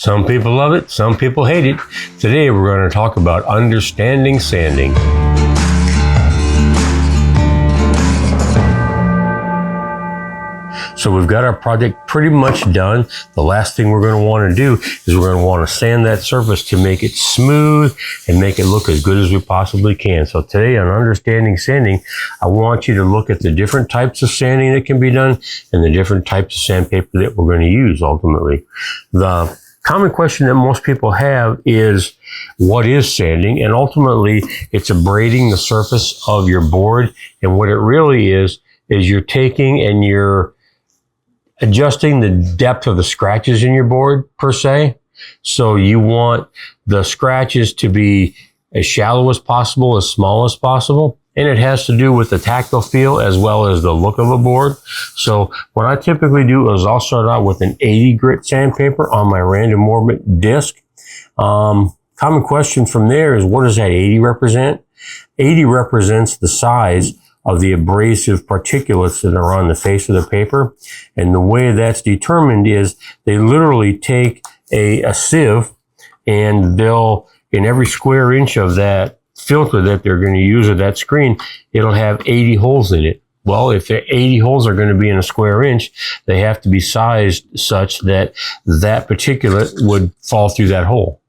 Some people love it, some people hate it. Today we're going to talk about understanding sanding. So we've got our project pretty much done. The last thing we're going to want to do is we're going to want to sand that surface to make it smooth and make it look as good as we possibly can. So today on Understanding Sanding, I want you to look at the different types of sanding that can be done and the different types of sandpaper that we're going to use ultimately. The common question that most people have is, what is sanding? And ultimately, it's abrading the surface of your board. And what it really is you're taking and you're adjusting the depth of the scratches in your board, per se. So you want the scratches to be as shallow as possible, as small as possible. And it has to do with the tactile feel as well as the look of a board. So what I typically do is I'll start out with an 80 grit sandpaper on my random orbit disc. Common question from there is, what does that 80 represent? 80 represents the size of the abrasive particulates that are on the face of the paper. And the way that's determined is they literally take a sieve and they'll, in every square inch of that filter that they're going to use or that screen, it'll have 80 holes in it. Well, if the 80 holes are going to be in a square inch, they have to be sized such that that particulate would fall through that hole.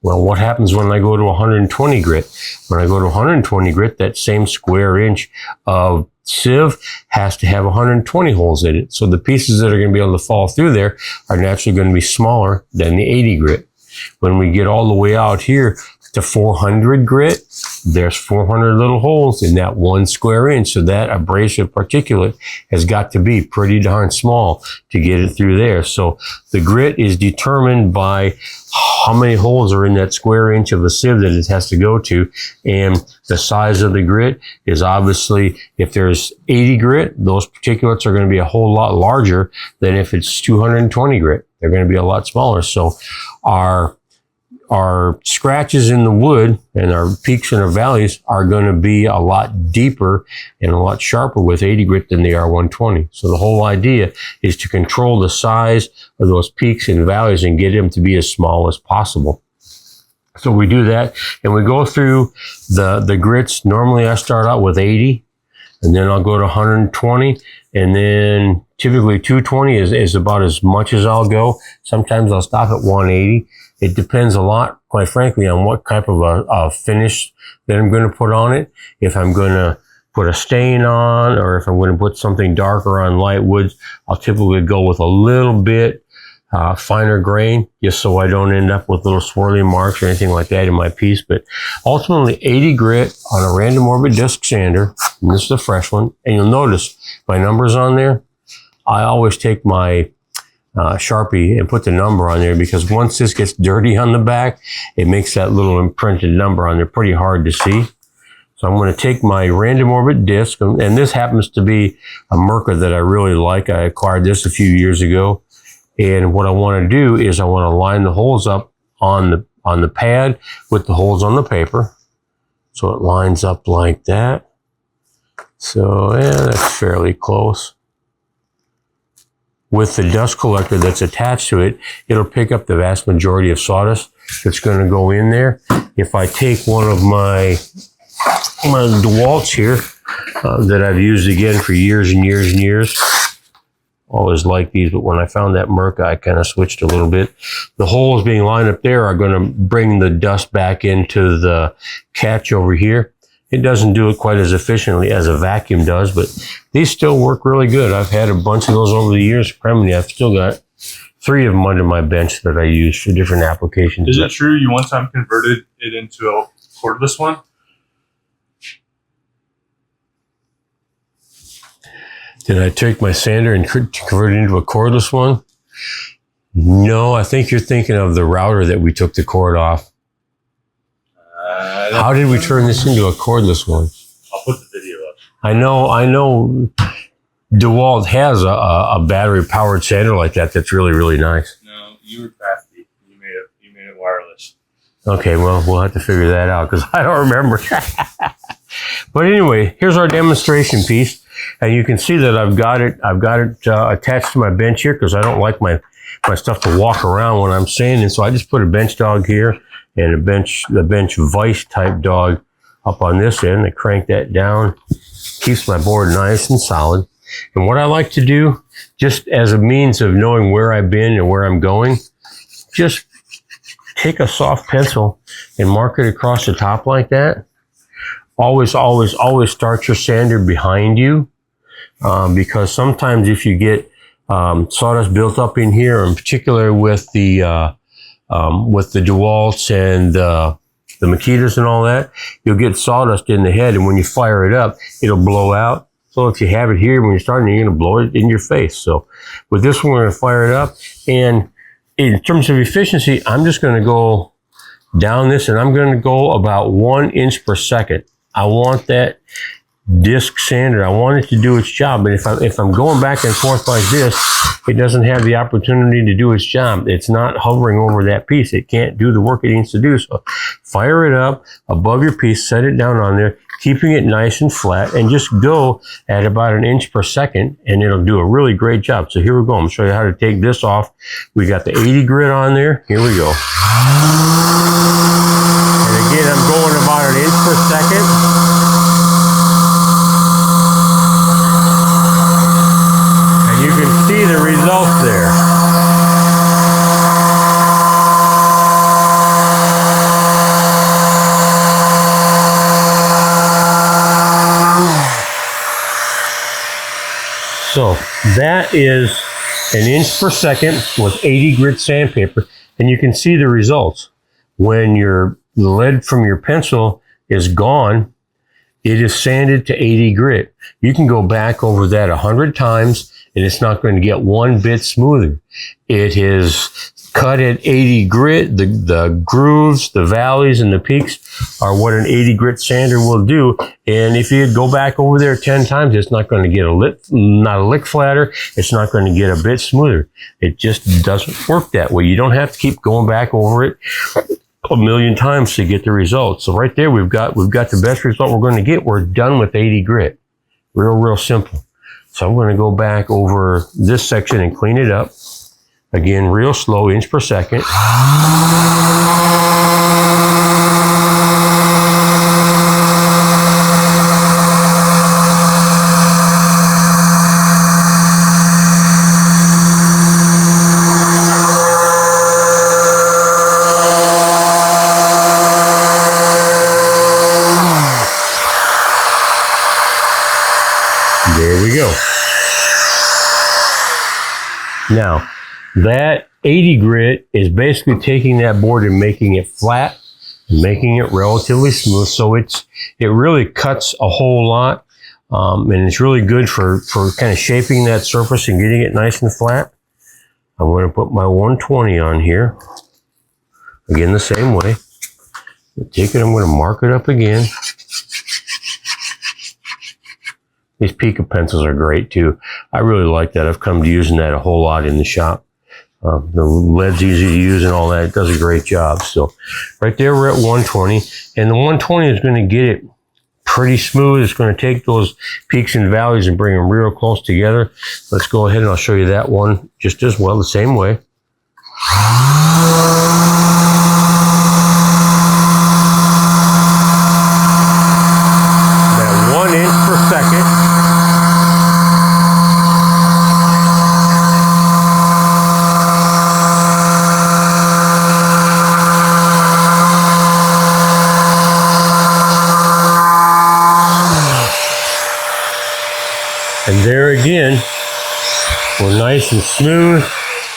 Well, what happens when I go to 120 grit? When I go to 120 grit, that same square inch of sieve has to have 120 holes in it. So the pieces that are going to be able to fall through there are naturally going to be smaller than the 80 grit. When we get all the way out here to 400 grit, there's 400 little holes in that one square inch. So that abrasive particulate has got to be pretty darn small to get it through there. So the grit is determined by how many holes are in that square inch of a sieve that it has to go to. And the size of the grit is obviously, if there's 80 grit, those particulates are going to be a whole lot larger than if it's 220 grit. They're going to be a lot smaller. So our scratches in the wood and our peaks and our valleys are going to be a lot deeper and a lot sharper with 80 grit than they are 120. So the whole idea is to control the size of those peaks and valleys and get them to be as small as possible. So we do that and we go through the grits. Normally I start out with 80 and then I'll go to 120 and then typically 220 is about as much as I'll go. Sometimes I'll stop at 180. It depends a lot, quite frankly, on what type of a finish that I'm going to put on it. If I'm going to put a stain on or if I'm going to put something darker on light woods, I'll typically go with a little bit finer grain, just so I don't end up with little swirly marks or anything like that in my piece. But ultimately 80 grit on a random orbit disc sander, and this is a fresh one, and you'll notice my numbers on there. I always take my Sharpie and put the number on there, because once this gets dirty on the back, it makes that little imprinted number on there pretty hard to see. So I'm going to take my random orbit disc, and this happens to be a Merca that I really like. I acquired this a few years ago. And what I want to do is I want to line the holes up on the pad with the holes on the paper. So it lines up like that. So yeah, that's fairly close. With the dust collector that's attached to it, it'll pick up the vast majority of sawdust that's going to go in there. If I take one of my DeWalt's here that I've used again for years and years and years, always like these, but when I found that Merca, I kind of switched a little bit. The holes being lined up there are going to bring the dust back into the catch over here. It doesn't do it quite as efficiently as a vacuum does, but these still work really good. I've had a bunch of those over the years. I've still got 3 of them under my bench that I use for different applications. Is it true you one time converted it into a cordless one? Did I take my sander and convert it into a cordless one? No, I think you're thinking of the router that we took the cord off. How did we turn this into a cordless one? I'll put the video up. I know DeWalt has a battery powered sander like that that's really, really nice. No, you were crafty. You made it wireless. Okay, well, we'll have to figure that out because I don't remember. But anyway, here's our demonstration piece. And you can see that I've got it attached to my bench here because I don't like my my stuff to walk around when I'm sanding. So I just put a bench dog here and the bench vise type dog up on this end. I crank that down, keeps my board nice and solid. And what I like to do, just as a means of knowing where I've been and where I'm going, just take a soft pencil and mark it across the top like that. Always, always, always start your sander behind you, because sometimes if you get sawdust built up in here, in particular with the DeWalt's and the Makitas and all that, you'll get sawdust in the head, and when you fire it up, it'll blow out. So if you have it here when you're starting, you're going to blow it in your face. So with this one, we're going to fire it up. And in terms of efficiency, I'm just going to go down this, and I'm going to go about 1 inch per second. I want that disc sander, I want it to do its job. But if I'm going back and forth like this, it doesn't have the opportunity to do its job. It's not hovering over that piece. It can't do the work it needs to do. So fire it up above your piece, set it down on there, keeping it nice and flat, and just go at about 1 inch per second, and it'll do a really great job. So here we go. I'm going to show you how to take this off. We got the 80 grit on there. Here we go. And again, I'm going about 1 inch per second. And you can see the results there. So that is 1 inch per second with 80 grit sandpaper, and you can see the results. When the lead from your pencil is gone, it is sanded to 80 grit. You can go back over that 100 times, and it's not going to get one bit smoother. It is cut at 80 grit. The grooves, the valleys, and the peaks are what an 80 grit sander will do. And if you go back over there 10 times, it's not going to get not a lick flatter. It's not going to get a bit smoother. It just doesn't work that way. You don't have to keep going back over it a million times to get the results. So right there, we've got the best result we're going to get. We're done with 80 grit. Real simple. So I'm going to go back over this section and clean it up. Again, real slow, inch per second. There we go. Now, that 80 grit is basically taking that board and making it flat, and making it relatively smooth. So it really cuts a whole lot, and it's really good for kind of shaping that surface and getting it nice and flat. I'm going to put my 120 on here. Again, the same way. Take it, I'm going to mark it up again. These Pica pencils are great too. I really like that. I've come to using that a whole lot in the shop. The lead's easy to use and all that. It does a great job. So right there, we're at 120. And the 120 is going to get it pretty smooth. It's going to take those peaks and valleys and bring them real close together. Let's go ahead and I'll show you that one just as well, the same way. That 1 inch per second. And there again, we're nice and smooth.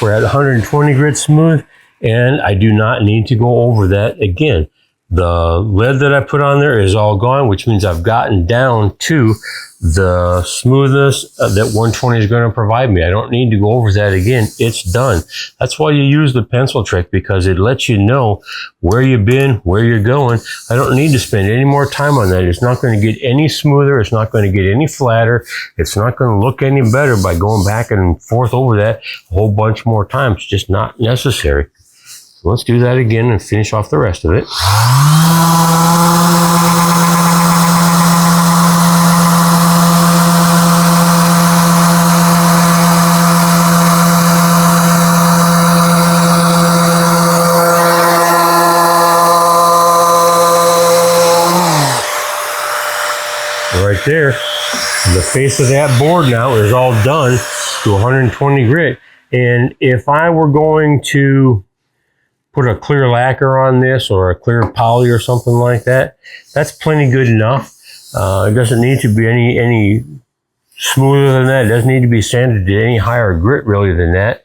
We're at 120 grit smooth, and I do not need to go over that again. The lead that I put on there is all gone, which means I've gotten down to the smoothness that 120 is going to provide me. I don't need to go over that again. It's done. That's why you use the pencil trick, because it lets you know where you've been, where you're going. I don't need to spend any more time on that. It's not going to get any smoother. It's not going to get any flatter. It's not going to look any better by going back and forth over that a whole bunch more times. It's just not necessary. So let's do that again and finish off the rest of it. there. The face of that board now is all done to 120 grit. And if I were going to put a clear lacquer on this or a clear poly or something like that, that's plenty good enough. It doesn't need to be any smoother than that. It doesn't need to be sanded to any higher grit really than that.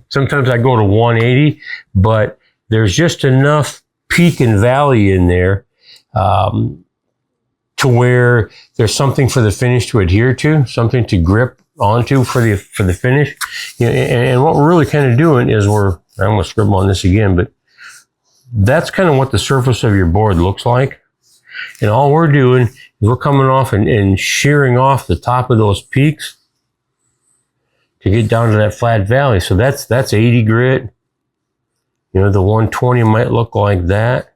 Sometimes I go to 180, but there's just enough peak and valley in there to where there's something for the finish to adhere to, something to grip onto for the finish. You know, and what we're really kind of doing is I'm going to scribble on this again, but that's kind of what the surface of your board looks like. And all we're doing is we're coming off and shearing off the top of those peaks to get down to that flat valley. So that's 80 grit. You know, the 120 might look like that.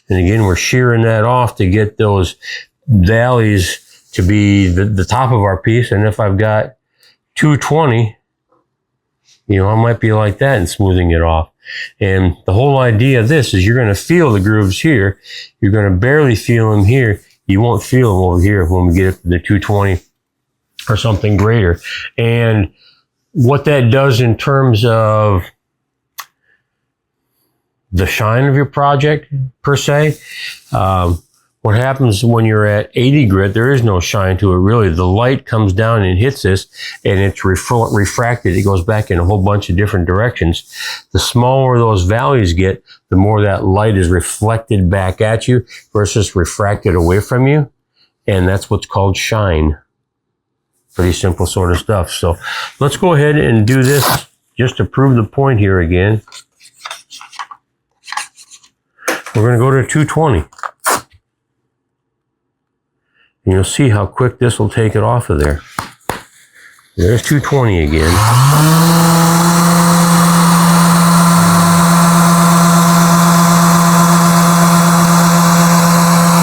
And again, we're shearing that off to get those valleys to be the top of our piece. And if I've got 220, you know, I might be like that and smoothing it off. And the whole idea of this is you're going to feel the grooves here. You're going to barely feel them here. You won't feel them over here when we get up to the 220 or something greater. And what that does in terms of the shine of your project per se, what happens when you're at 80 grit, there is no shine to it really. The light comes down and hits this and it's refracted. It goes back in a whole bunch of different directions. The smaller those valleys get, the more that light is reflected back at you versus refracted away from you. And that's what's called shine. Pretty simple sort of stuff. So let's go ahead and do this just to prove the point here again. We're going to go to 220. And you'll see how quick this will take it off of there. There's 220 again.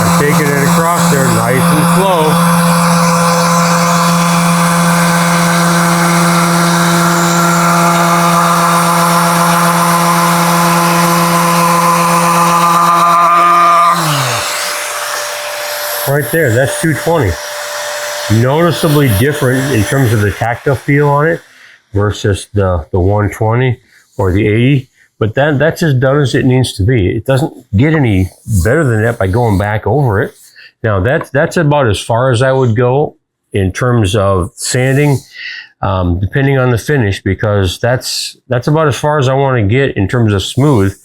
I'm taking it across there nice and slow. Right there, that's 220. Noticeably different in terms of the tactile feel on it versus the 120 or the 80, but that's as done as it needs to be. It doesn't get any better than that by going back over it. Now that's about as far as I would go in terms of sanding, depending on the finish, because that's about as far as I want to get in terms of smooth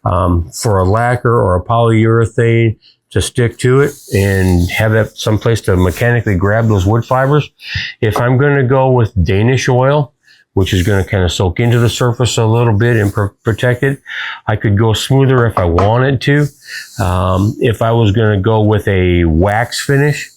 for a lacquer or a polyurethane to stick to it and have that someplace to mechanically grab those wood fibers. If I'm going to go with Danish oil, which is going to kind of soak into the surface a little bit and protect it, I could go smoother if I wanted to. If I was going to go with a wax finish,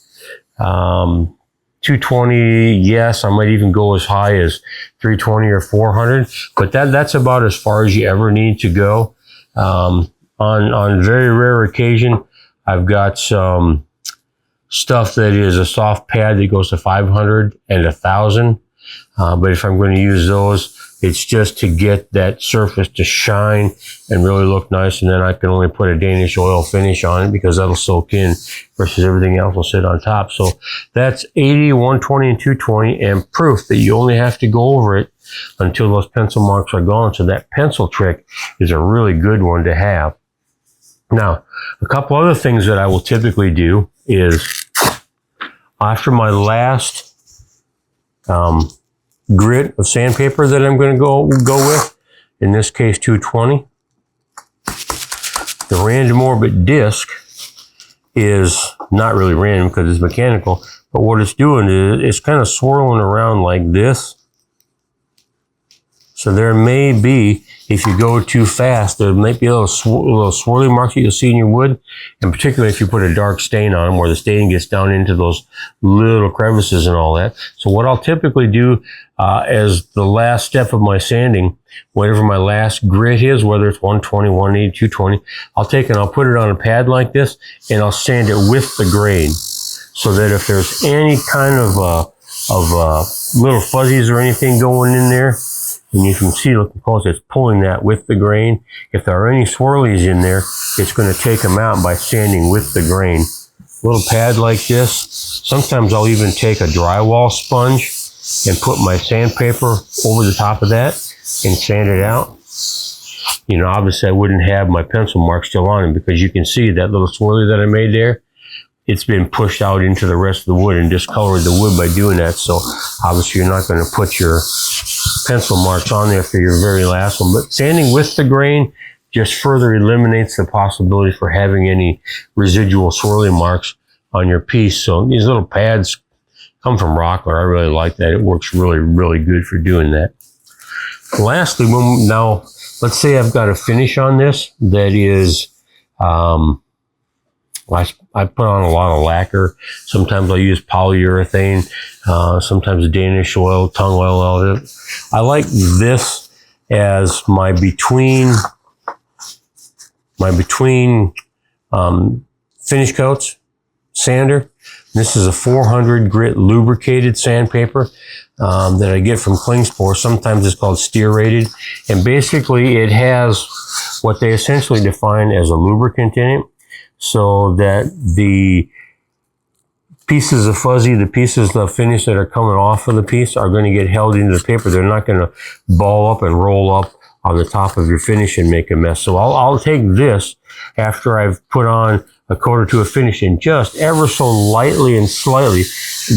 220, yes, I might even go as high as 320 or 400, but that's about as far as you ever need to go. On very rare occasion, I've got some stuff that is a soft pad that goes to 500 and 1,000. But if I'm going to use those, it's just to get that surface to shine and really look nice. And then I can only put a Danish oil finish on it because that'll soak in versus everything else will sit on top. So that's 80, 120, and 220 and proof that you only have to go over it until those pencil marks are gone. So that pencil trick is a really good one to have. Now, a couple other things that I will typically do is after my last grit of sandpaper that I'm going to go with, in this case 220, the random orbit disc is not really random because it's mechanical, but what it's doing is it's kind of swirling around like this. So there may be, if you go too fast, there might be a little swirly marks that you'll see in your wood, and particularly if you put a dark stain on them where the stain gets down into those little crevices and all that. So what I'll typically do as the last step of my sanding, whatever my last grit is, whether it's 120, 180, 220, I'll take and I'll put it on a pad like this and I'll sand it with the grain so that if there's any kind of little fuzzies or anything going in there, and you can see, looking close, it's pulling that with the grain. If there are any swirlies in there, it's going to take them out by sanding with the grain little pad like this. Sometimes I'll even take a drywall sponge and put my sandpaper over the top of that and sand it out. You know, obviously I wouldn't have my pencil mark still on it because you can see that little swirly that I made there. It's been pushed out into the rest of the wood and discolored the wood by doing that. So obviously you're not going to put your pencil marks on there for your very last one. But sanding with the grain just further eliminates the possibility for having any residual swirly marks on your piece. So these little pads come from Rockler. I really like that. It works really, really good for doing that. Lastly, now let's say I've got a finish on this that is, I put on a lot of lacquer. Sometimes I'll use polyurethane, sometimes Danish oil, tung oil. I like this as my between finish coats sander. This is a 400 grit lubricated sandpaper that I get from Klingspor. Sometimes it's called steerated. And basically it has what they essentially define as a lubricant in it, so that the pieces of fuzzy, the pieces of finish that are coming off of the piece are going to get held into the paper. They're not going to ball up and roll up on the top of your finish and make a mess. So I'll take this after I've put on a coat or two of finish and just ever so lightly and slightly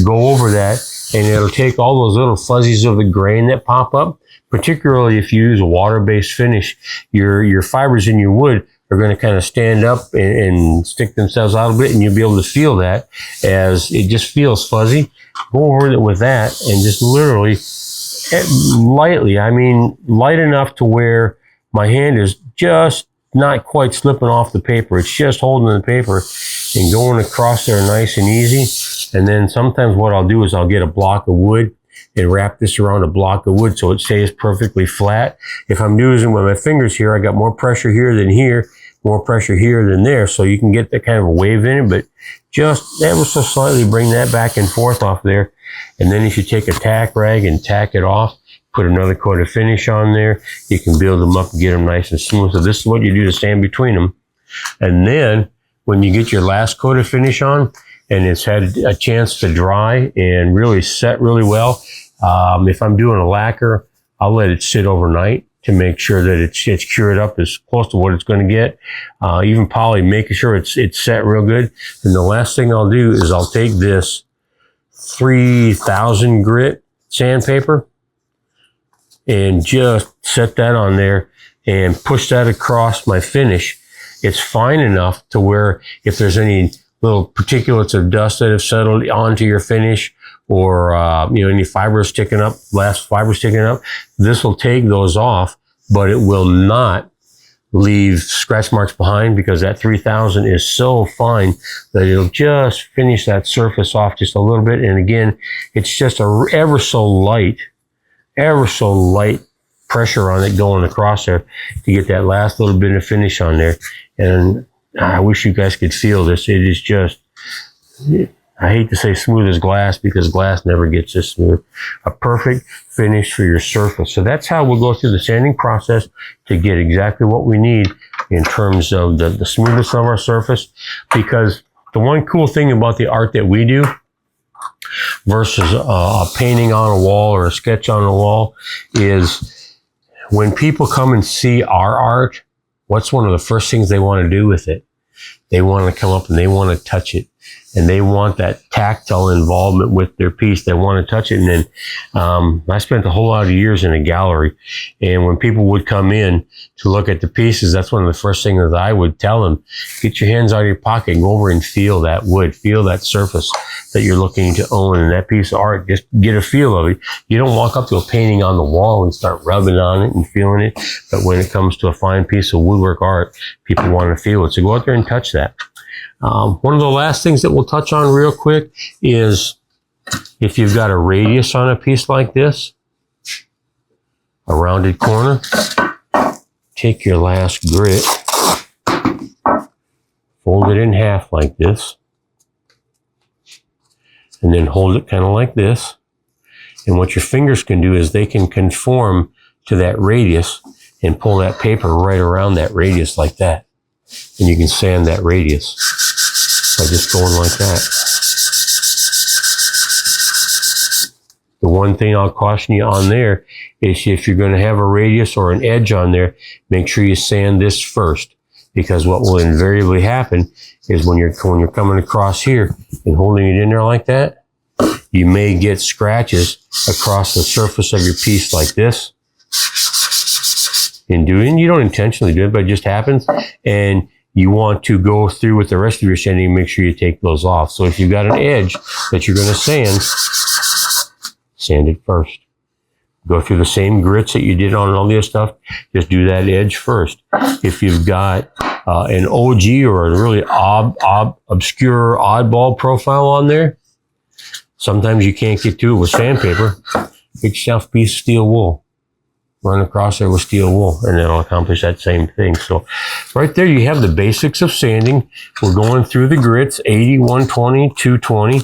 go over that, and it'll take all those little fuzzies of the grain that pop up. Particularly if you use a water-based finish, your fibers in your wood are going to kind of stand up and stick themselves out a bit, and you'll be able to feel that as it just feels fuzzy. Go over it with that and just literally lightly, I mean light enough to where my hand is just not quite slipping off the paper. It's just holding the paper and going across there nice and easy. And then sometimes what I'll do is I'll get a block of wood and wrap this around a block of wood so it stays perfectly flat. If I'm using with my fingers here, I got more pressure here than here, more pressure here than there, so you can get that kind of a wave in it, but just ever so slightly bring that back and forth off there. And then if you take a tack rag and tack it off, put another coat of finish on there, you can build them up and get them nice and smooth. So this is what you do to stand between them. And then when you get your last coat of finish on and it's had a chance to dry and really set really well, if I'm doing a lacquer, I'll let it sit overnight to make sure that it's cured up as close to what it's going to get. Even poly, making sure it's set real good. And the last thing I'll do is I'll take this 3000 grit sandpaper and just set that on there and push that across my finish. It's fine enough to where if there's any little particulates of dust that have settled onto your finish, or any fibers sticking up, last fibers sticking up, this will take those off, but it will not leave scratch marks behind, because that 3000 is so fine that it'll just finish that surface off just a little bit. And again, it's just a ever so light pressure on it going across there to get that last little bit of finish on there. And I wish you guys could feel this. It is just, I hate to say smooth as glass, because glass never gets this smooth. A perfect finish for your surface. So that's how we'll go through the sanding process to get exactly what we need in terms of the smoothness of our surface. Because the one cool thing about the art that we do versus a painting on a wall or a sketch on a wall is when people come and see our art, what's one of the first things they want to do with it? They want to come up and they want to touch it. And they want that tactile involvement with their piece. They want to touch it. And then I spent a whole lot of years in a gallery. And when people would come in to look at the pieces, that's one of the first things that I would tell them. Get your hands out of your pocket and go over and feel that wood. Feel that surface that you're looking to own in that piece of art. Just get a feel of it. You don't walk up to a painting on the wall and start rubbing on it and feeling it. But when it comes to a fine piece of woodwork art, people want to feel it. So go out there and touch that. One of the last things that we'll touch on real quick is if you've got a radius on a piece like this, a rounded corner, take your last grit, fold it in half like this, and then hold it kind of like this. And what your fingers can do is they can conform to that radius and pull that paper right around that radius like that. And you can sand that radius. by just going like that. The one thing I'll caution you on there is if you're going to have a radius or an edge on there, make sure you sand this first, because what will invariably happen is when you're coming across here and holding it in there like that, you may get scratches across the surface of your piece like this. You don't intentionally do it, but it just happens. And you want to go through with the rest of your sanding and make sure you take those off. So if you've got an edge that you're going to sand it first. Go through the same grits that you did on all the other stuff. Just do that edge first. If you've got an OG or a really obscure oddball profile on there, sometimes you can't get to it with sandpaper. Get yourself a piece of steel wool. Run across there with steel wool, and it'll accomplish that same thing. So right there you have the basics of sanding. We're going through the grits, 80, 120, 220,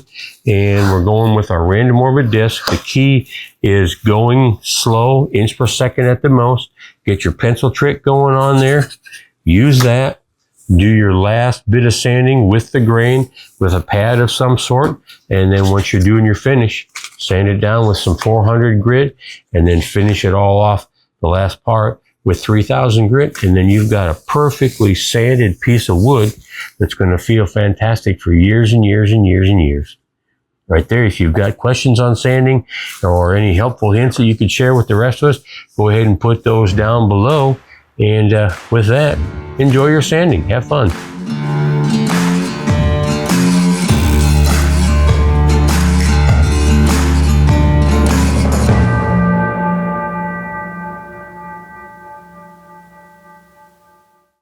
and we're going with our random orbit disc. The key is going slow, inch per second at the most. Get your pencil trick going on there. Use that. Do your last bit of sanding with the grain with a pad of some sort, and then once you're doing your finish, sand it down with some 400 grit, and then finish it all off, the last part, with 3000 grit, and then you've got a perfectly sanded piece of wood that's going to feel fantastic for years and years and years and years. Right there, if you've got questions on sanding or any helpful hints that you could share with the rest of us, go ahead and put those down below. And with that, enjoy your sanding. Have fun.